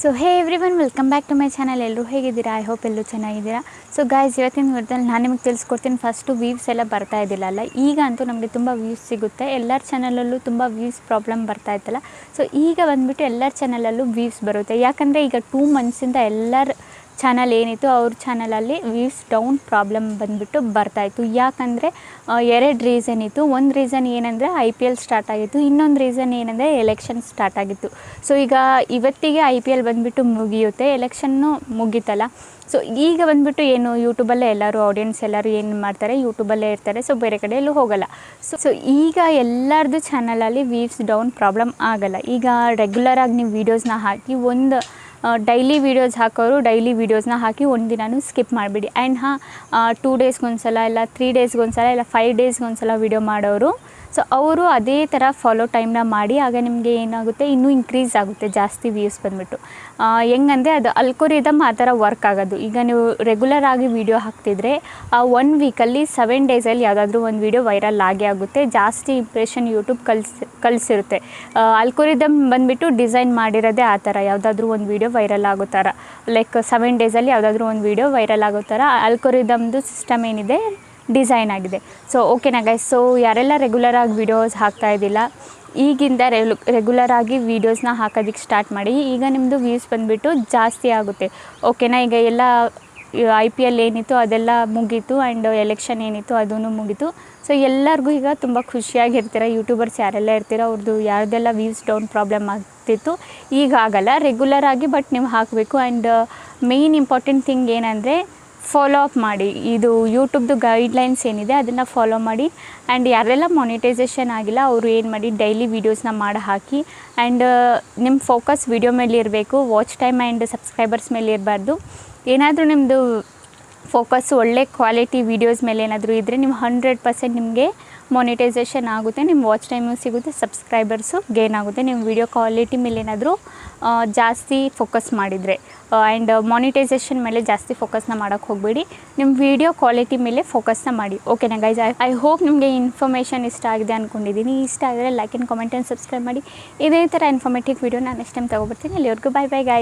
So hey everyone welcome back to my channel. ಎಲ್ಲರೂ ಹೇಗಿದ್ದೀರಾ? I hope ಎಲ್ಲರೂ ಚೆನ್ನಾಗಿದ್ದೀರಾ. ಸೊ ಗಾಯ್ಸ್, ಇವತ್ತಿನ ವಿಡಿಯೋದಲ್ಲಿ ನಾನು ನಿಮಗೆ ತಿಳಿಸ್ಕೊಡ್ತೀನಿ. ಫಸ್ಟು ವ್ಯೂಸ್ ಎಲ್ಲ ಬರ್ತಾ ಇದ್ದಿಲ್ಲ, ಈಗ ಅಂತೂ ನಮಗೆ ತುಂಬ ವ್ಯೂಸ್ ಸಿಗುತ್ತೆ. ಎಲ್ಲರ ಚಾನಲಲ್ಲೂ ತುಂಬ ವ್ಯೂಸ್ ಪ್ರಾಬ್ಲಮ್ ಬರ್ತಾ ಇತ್ತಲ್ಲ. ಸೊ ಈಗ ಬಂದುಬಿಟ್ಟು ಎಲ್ಲರ ಚಾನಲಲ್ಲೂ ವ್ಯೂಸ್ ಬರುತ್ತೆ. ಯಾಕಂದರೆ ಈಗ 2 ಮಂತ್ಸಿಂದ ಎಲ್ಲರ ಚಾನಲ್ ಏನಿತ್ತು ಅವ್ರ ಚಾನಲಲ್ಲಿ ವ್ಯೂಸ್ ಡೌನ್ ಪ್ರಾಬ್ಲಮ್ ಬಂದುಬಿಟ್ಟು ಬರ್ತಾಯಿತ್ತು. ಯಾಕಂದರೆ 2 ರೀಸನ್ ಇತ್ತು. ಒಂದು ರೀಸನ್ ಏನಂದರೆ IPL ಸ್ಟಾರ್ಟ್ ಆಗಿತ್ತು, ಇನ್ನೊಂದು ರೀಸನ್ ಏನಂದರೆ ಎಲೆಕ್ಷನ್ ಸ್ಟಾರ್ಟ್ ಆಗಿತ್ತು. ಸೊ ಈಗ ಇವತ್ತಿಗೆ IPL ಬಂದುಬಿಟ್ಟು ಮುಗಿಯುತ್ತೆ, ಎಲೆಕ್ಷನ್ನು ಮುಗೀತಲ್ಲ. ಸೊ ಈಗ ಬಂದುಬಿಟ್ಟು ಏನು ಯೂಟ್ಯೂಬಲ್ಲೇ ಎಲ್ಲರೂ ಆಡಿಯನ್ಸ್ ಎಲ್ಲರೂ ಏನು ಮಾಡ್ತಾರೆ, ಯೂಟ್ಯೂಬಲ್ಲೇ ಇರ್ತಾರೆ. ಸೊ ಬೇರೆ ಕಡೆ ಎಲ್ಲೂ ಹೋಗಲ್ಲ. ಸೊ ಈಗ ಎಲ್ಲರದ್ದು ಚಾನಲಲ್ಲಿ ವ್ಯೂಸ್ ಡೌನ್ ಪ್ರಾಬ್ಲಮ್ ಆಗಲ್ಲ. ಈಗ ರೆಗ್ಯುಲರಾಗಿ ನೀವು ವೀಡಿಯೋಸ್ನ ಹಾಕಿ ಡೈಲಿ ವೀಡಿಯೋಸ್ ಹಾಕೋರು ಡೈಲಿ ವೀಡಿಯೋಸ್ನ ಹಾಕಿ ಒಂದು ದಿನವೂ ಸ್ಕಿಪ್ ಮಾಡಿಬಿಡಿ. ಆ್ಯಂಡ್ 2 ಡೇಸ್ಗೊಂದ್ಸಲ ಇಲ್ಲ 3 ಡೇಸ್ಗೊಂದ್ಸಲ ಇಲ್ಲ 5 ಡೇಸ್ಗೊಂದ್ಸಲ ವೀಡಿಯೋ ಮಾಡೋರು. ಸೊ ಅವರು ಅದೇ ಥರ ಫಾಲೋ ಟೈಮ್ನ ಮಾಡಿ, ಆಗ ನಿಮಗೆ ಏನಾಗುತ್ತೆ, ಇನ್ನೂ ಇನ್ಕ್ರೀಸ್ ಆಗುತ್ತೆ ಜಾಸ್ತಿ ವ್ಯೂಸ್ ಬಂದುಬಿಟ್ಟು. ಹೆಂಗಂದರೆ ಅದು ಅಲ್ಗೋರಿದಮ್ ಆ ಥರ ವರ್ಕ್ ಆಗೋದು. ಈಗ ನೀವು ರೆಗ್ಯುಲರ್ ಆಗಿ ವೀಡಿಯೋ ಹಾಕ್ತಿದ್ರೆ 1 ವೀಕಲ್ಲಿ 7 ಡೇಸಲ್ಲಿ ಯಾವುದಾದ್ರೂ ಒಂದು ವೀಡಿಯೋ ವೈರಲ್ ಆಗೇ ಆಗುತ್ತೆ. ಜಾಸ್ತಿ ಇಂಪ್ರೆಷನ್ ಯೂಟ್ಯೂಬ್ ಕಳಿಸಿರುತ್ತೆ. ಅಲ್ಗೋರಿದಮ್ ಬಂದುಬಿಟ್ಟು ಡಿಸೈನ್ ಮಾಡಿರೋದೇ ಆ ಥರ, ಯಾವುದಾದ್ರೂ ಒಂದು ವೀಡಿಯೋ ವೈರಲ್ ಆಗೋ ಥರ. ಲೈಕ್ 7 ಡೇಸಲ್ಲಿ ಯಾವುದಾದ್ರೂ ಒಂದು ವೀಡಿಯೋ ವೈರಲ್ ಆಗೋ ಥರ ಅಲ್ಗೋರಿದಮ್ದು ಸಿಸ್ಟಮ್ ಏನಿದೆ ಡಿಸೈನ್ ಆಗಿದೆ. ಸೊ ಓಕೆನಾ ಗೈಸ್? ಸೊ ಯಾರೆಲ್ಲ ರೆಗ್ಯುಲರಾಗಿ ವೀಡಿಯೋಸ್ ಹಾಕ್ತಾಯಿದ್ದಿಲ್ಲ, ಈಗಿಂದ ರೆಗ್ಯುಲರಾಗಿ ವೀಡಿಯೋಸ್ನ ಹಾಕೋದಕ್ಕೆ ಸ್ಟಾರ್ಟ್ ಮಾಡಿ. ಈಗ ನಿಮ್ಮದು ವ್ಯೂಸ್ ಬಂದುಬಿಟ್ಟು ಜಾಸ್ತಿ ಆಗುತ್ತೆ. ಓಕೆನಾ? ಈಗ ಎಲ್ಲ IPL ಏನಿತ್ತು ಅದೆಲ್ಲ ಮುಗೀತು, ಆ್ಯಂಡ್ ಎಲೆಕ್ಷನ್ ಏನಿತ್ತು ಅದೂ ಮುಗೀತು. ಸೊ ಎಲ್ಲರಿಗೂ ಈಗ ತುಂಬ ಖುಷಿಯಾಗಿರ್ತೀರ. ಯೂಟ್ಯೂಬರ್ಸ್ ಯಾರೆಲ್ಲ ಇರ್ತೀರ ಅವ್ರದ್ದು ಯಾರ್ದೆಲ್ಲ ವ್ಯೂಸ್ ಡೌನ್ ಪ್ರಾಬ್ಲಮ್ ಆಗ್ತಿತ್ತು, ಈಗ ಆಗಲ್ಲ ರೆಗ್ಯುಲರಾಗಿ. ಬಟ್ ನೀವು ಹಾಕಬೇಕು. ಆ್ಯಂಡ್ ಮೇಯ್ನ್ ಇಂಪಾರ್ಟೆಂಟ್ ಥಿಂಗ್ ಏನಂದರೆ ಫಾಲೋ ಅಪ್ ಮಾಡಿ. ಇದು ಯೂಟ್ಯೂಬ್ದು ಗೈಡ್ಲೈನ್ಸ್ ಏನಿದೆ ಅದನ್ನು ಫಾಲೋ ಮಾಡಿ. ಆ್ಯಂಡ್ ಯಾರೆಲ್ಲ ಮಾನಿಟೈಸೇಷನ್ ಆಗಿಲ್ಲ ಅವರು ಏನು ಮಾಡಿ, ಡೈಲಿ ವೀಡಿಯೋಸ್ನ ಮಾಡಿ ಹಾಕಿ. ಆ್ಯಂಡ್ ನಿಮ್ಮ ಫೋಕಸ್ ವೀಡಿಯೋ ಮೇಲೆ ಇರಬೇಕು, ವಾಚ್ ಟೈಮ್ ಆ್ಯಂಡ್ ಸಬ್ಸ್ಕ್ರೈಬರ್ಸ್ ಮೇಲೆ ಇರಬಾರ್ದು. ಏನಾದರೂ ನಿಮ್ಮದು ಫೋಕಸ್ ಒಳ್ಳೆ ಕ್ವಾಲಿಟಿ ವೀಡಿಯೋಸ್ ಮೇಲೆ ಏನಾದರೂ ಇದ್ದರೆ ನೀವು 100% ನಿಮಗೆ ಮಾನಿಟೈಸೇಷನ್ ಆಗುತ್ತೆ, ನಿಮ್ಮ ವಾಚ್ ಟೈಮು ಸಿಗುತ್ತೆ, ಸಬ್ಸ್ಕ್ರೈಬರ್ಸು ಗೇನ್ ಆಗುತ್ತೆ. ನಿಮ್ಮ ವೀಡಿಯೋ ಕ್ವಾಲಿಟಿ ಮೇಲೆ ಏನಾದರೂ ಜಾಸ್ತಿ ಫೋಕಸ್ ಮಾಡಿದರೆ. ಆ್ಯಂಡ್ ಮಾನಿಟೈಸೇಷನ್ ಮೇಲೆ ಜಾಸ್ತಿ ಫೋಕಸ್ನ ಮಾಡೋಕ್ಕೆ ಹೋಗಬೇಡಿ, ನಿಮ್ಮ ವೀಡಿಯೋ ಕ್ವಾಲಿಟಿ ಮೇಲೆ ಫೋಕಸ್ನ ಮಾಡಿ. ಓಕೆನಾ ಗೈಸ್? ಐ ಹೋಪ್ ನಿಮಗೆ ಇನ್ಫಾರ್ಮೇಷನ್ ಇಷ್ಟ ಆಗಿದೆ ಅಂದ್ಕೊಂಡಿದ್ದೀನಿ. ಇಷ್ಟ ಆದರೆ like and comment and subscribe ಮಾಡಿ. ಇದೇ ಥರ ಇನ್ಫಾರ್ಮೇಟಿವ್ ವೀಡಿಯೋ ನಾನು ನೆಕ್ಸ್ಟ್ ಟೈಮ್ ತೊಗೊಬರ್ತೀನಿ. ಅಲ್ಲಿವರೆಗೂ ಬೈ ಬೈ ಗೈಸ್.